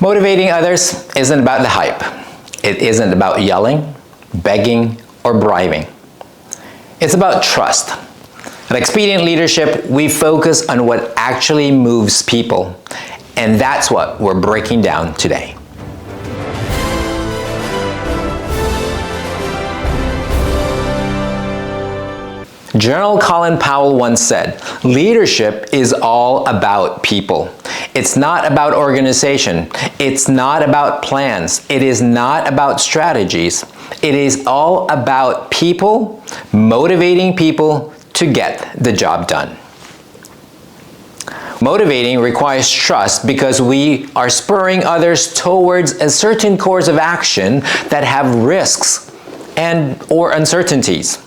Motivating others isn't about the hype. It isn't about yelling, begging, or bribing. It's about trust. At Expedient Leadership, we focus on what actually moves people, and that's what we're breaking down today. General Colin Powell once said, "Leadership is all about people. It's not about organization. It's not about plans. It is not about strategies. It is all about people, motivating people to get the job done." Motivating requires trust because we are spurring others towards a certain course of action that have risks or uncertainties.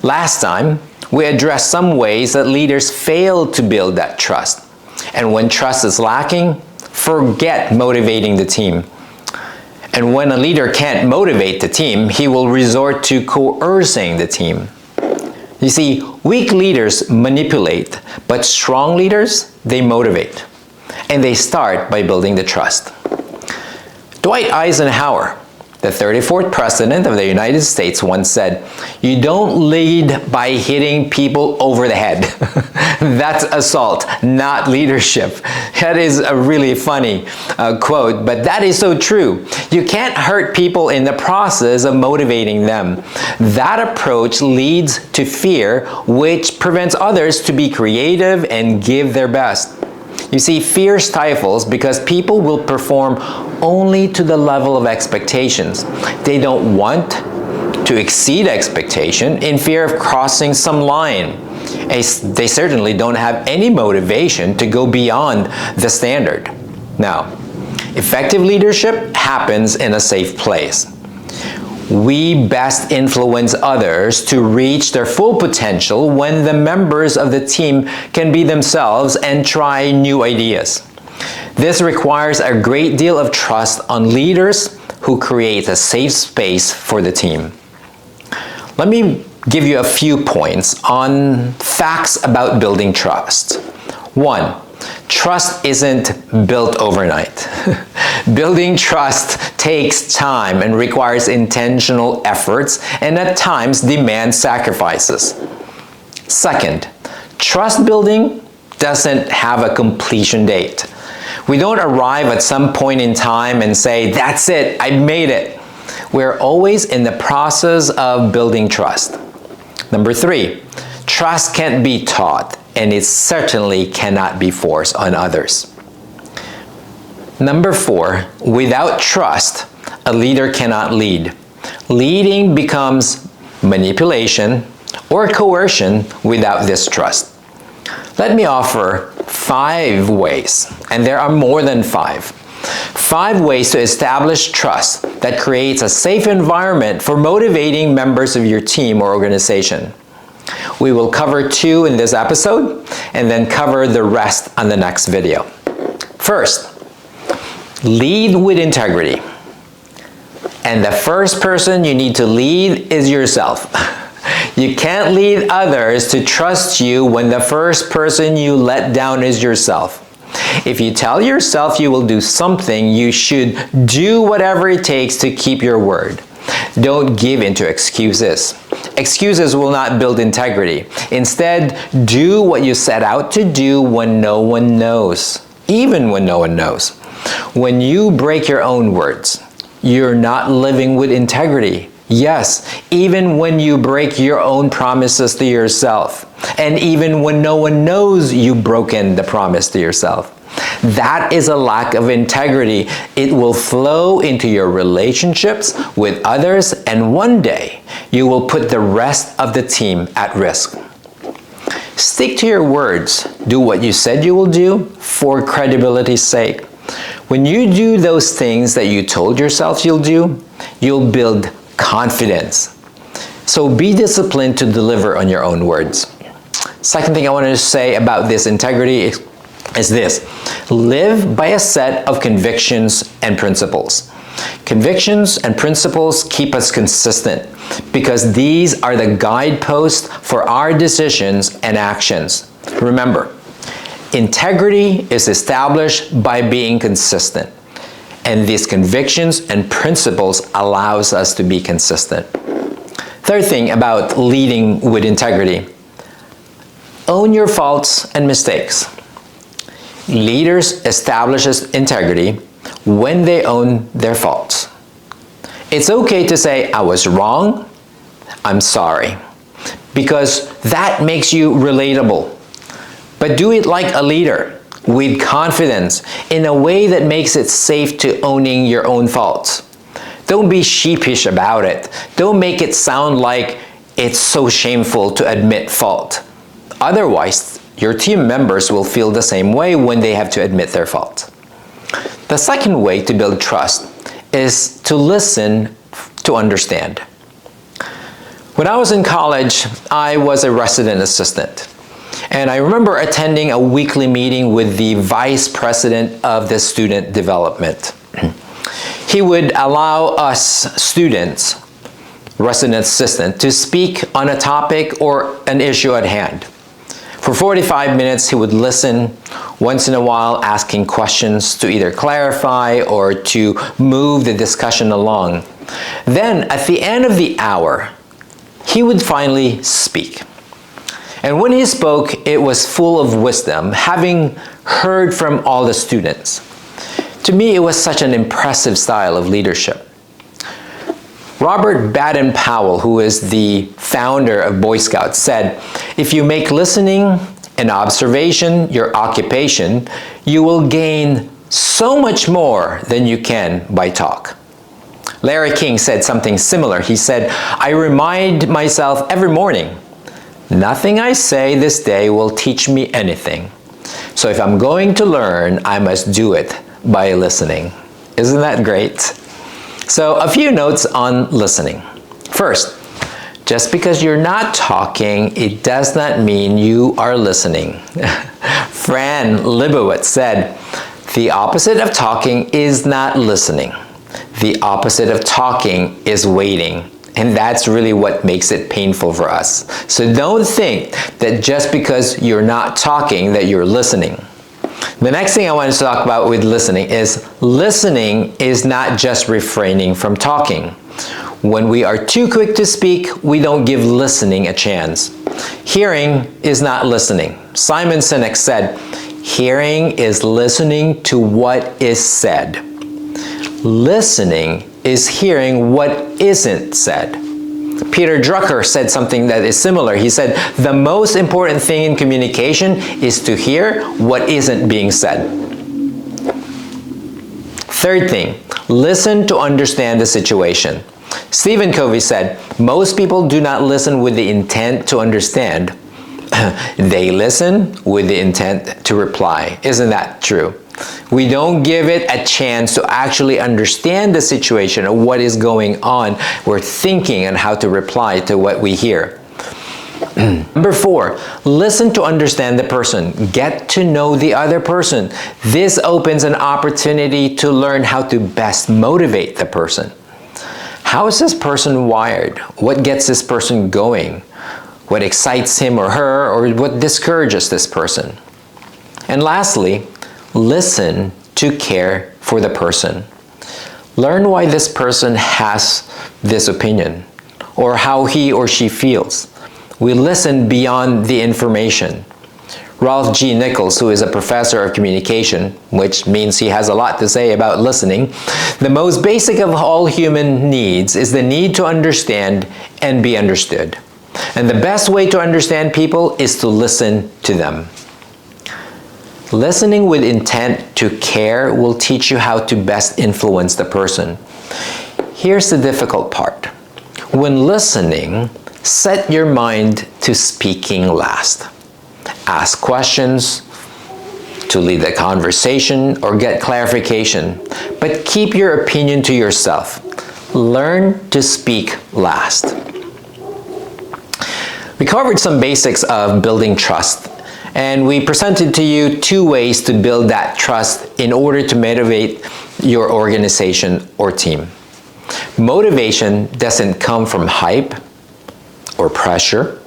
Last time, we addressed some ways that leaders fail to build that trust. And when trust is lacking, forget motivating the team. And when a leader can't motivate the team, he will resort to coercing the team. You see, weak leaders manipulate, but strong leaders, they motivate. And they start by building the trust. Dwight Eisenhower, the 34th President of the United States, once said, "You don't lead by hitting people over the head." That's assault, not leadership. That is a really funny quote, but that is so true. You can't hurt people in the process of motivating them. That approach leads to fear, which prevents others to be creative and give their best. You see, fear stifles because people will perform only to the level of expectations. They don't want to exceed expectation in fear of crossing some line. They certainly don't have any motivation to go beyond the standard. Now, effective leadership happens in a safe place. We best influence others to reach their full potential when the members of the team can be themselves and try new ideas. This requires a great deal of trust on leaders who create a safe space for the team. Let me give you a few points on facts about building trust. 1. Trust isn't built overnight. Building trust takes time and requires intentional efforts and at times demands sacrifices. Second, trust building doesn't have a completion date. We don't arrive at some point in time and say, "That's it, I made it." We're always in the process of building trust. Number 3, trust can't be taught, and it certainly cannot be forced on others. Number 4, without trust, a leader cannot lead. Leading becomes manipulation or coercion without this trust. Let me offer 5 ways, and there are more than 5. 5 ways to establish trust that creates a safe environment for motivating members of your team or organization. We will cover 2 in this episode and then cover the rest on the next video. First, lead with integrity. And the first person you need to lead is yourself. You can't lead others to trust you when the first person you let down is yourself. If you tell yourself you will do something, you should do whatever it takes to keep your word. Don't give in to excuses. Excuses will not build integrity. Instead, do what you set out to do when no one knows, even when no one knows. When you break your own words, you're not living with integrity. Yes, even when you break your own promises to yourself, and even when no one knows you've broken the promise to yourself. That is a lack of integrity. It will flow into your relationships with others, and one day you will put the rest of the team at risk. Stick to your words. Do what you said you will do for credibility's sake. When you do those things that you told yourself you'll do, you'll build confidence. So be disciplined to deliver on your own words. Second thing I wanted to say about this integrity is this: live by a set of convictions and principles. Convictions and principles keep us consistent because these are the guideposts for our decisions and actions. Remember, integrity is established by being consistent. And these convictions and principles allows us to be consistent. Third thing about leading with integrity. Own your faults and mistakes. Leaders establish integrity when they own their faults. It's okay to say, I was wrong, I'm sorry, because that makes you relatable. But do it like a leader, with confidence, in a way that makes it safe to owning your own faults. Don't be sheepish about it. Don't make it sound like it's so shameful to admit fault. Otherwise, your team members will feel the same way when they have to admit their fault. The second way to build trust is to listen to understand. When I was in college, I was a resident assistant. And I remember attending a weekly meeting with the vice president of the student development. He would allow us students, resident assistant, to speak on a topic or an issue at hand. For 45 minutes, he would listen, once in a while asking questions to either clarify or to move the discussion along. Then, at the end of the hour, he would finally speak. And when he spoke, it was full of wisdom, having heard from all the students. To me, it was such an impressive style of leadership. Robert Baden-Powell, who is the founder of Boy Scouts, said, if you make listening and observation your occupation, you will gain so much more than you can by talk. Larry King said something similar. He said, I remind myself every morning, nothing I say this day will teach me anything. So if I'm going to learn, I must do it by listening. Isn't that great? So a few notes on listening. First, just because you're not talking, it does not mean you are listening. Fran Lebowitz said, the opposite of talking is not listening. The opposite of talking is waiting. And that's really what makes it painful for us. So don't think that just because you're not talking that you're listening. The next thing I want to talk about with listening is not just refraining from talking. When we are too quick to speak, we don't give listening a chance. Hearing is not listening. Simon Sinek said, hearing is listening to what is said. Listening is hearing what isn't said. Peter Drucker said something that is similar. He said, the most important thing in communication is to hear what isn't being said. Third thing, listen to understand the situation. Stephen Covey said, most people do not listen with the intent to understand. They listen with the intent to reply. Isn't that true? We don't give it a chance to actually understand the situation or what is going on. We're thinking on how to reply to what we hear. Number 4, listen to understand the person. Get to know the other person. This opens an opportunity to learn how to best motivate the person. How is this person wired? What gets this person going? What excites him or her, or what discourages this person? And lastly, listen to care for the person. Learn why this person has this opinion, or how he or she feels. We listen beyond the information. Ralph G. Nichols, who is a professor of communication, which means he has a lot to say about listening, the most basic of all human needs is the need to understand and be understood. And the best way to understand people is to listen to them. Listening with intent to care will teach you how to best influence the person. Here's the difficult part. When listening, set your mind to speaking last. Ask questions to lead the conversation or get clarification, but keep your opinion to yourself. Learn to speak last. We covered some basics of building trust, and we presented to you 2 ways to build that trust in order to motivate your organization or team. Motivation doesn't come from hype or pressure.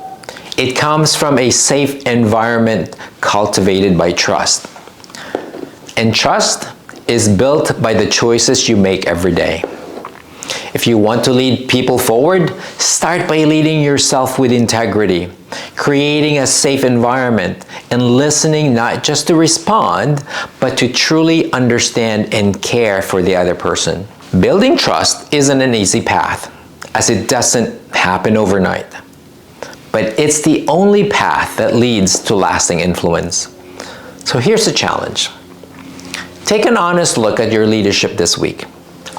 It comes from a safe environment cultivated by trust. And trust is built by the choices you make every day. If you want to lead people forward, start by leading yourself with integrity, creating a safe environment, and listening not just to respond, but to truly understand and care for the other person. Building trust isn't an easy path, as it doesn't happen overnight. But it's the only path that leads to lasting influence. So here's the challenge. Take an honest look at your leadership this week.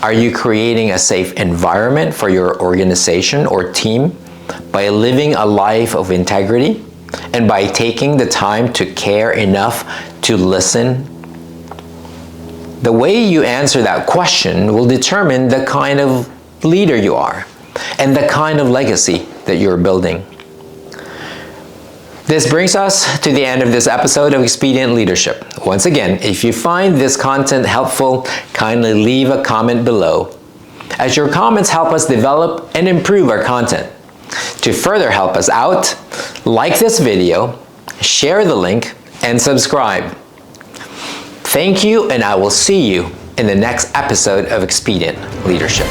Are you creating a safe environment for your organization or team by living a life of integrity and by taking the time to care enough to listen? The way you answer that question will determine the kind of leader you are and the kind of legacy that you're building. This brings us to the end of this episode of Expedient Leadership. Once again, if you find this content helpful, kindly leave a comment below, as your comments help us develop and improve our content. To further help us out, like this video, share the link, and subscribe. Thank you, and I will see you in the next episode of Expedient Leadership.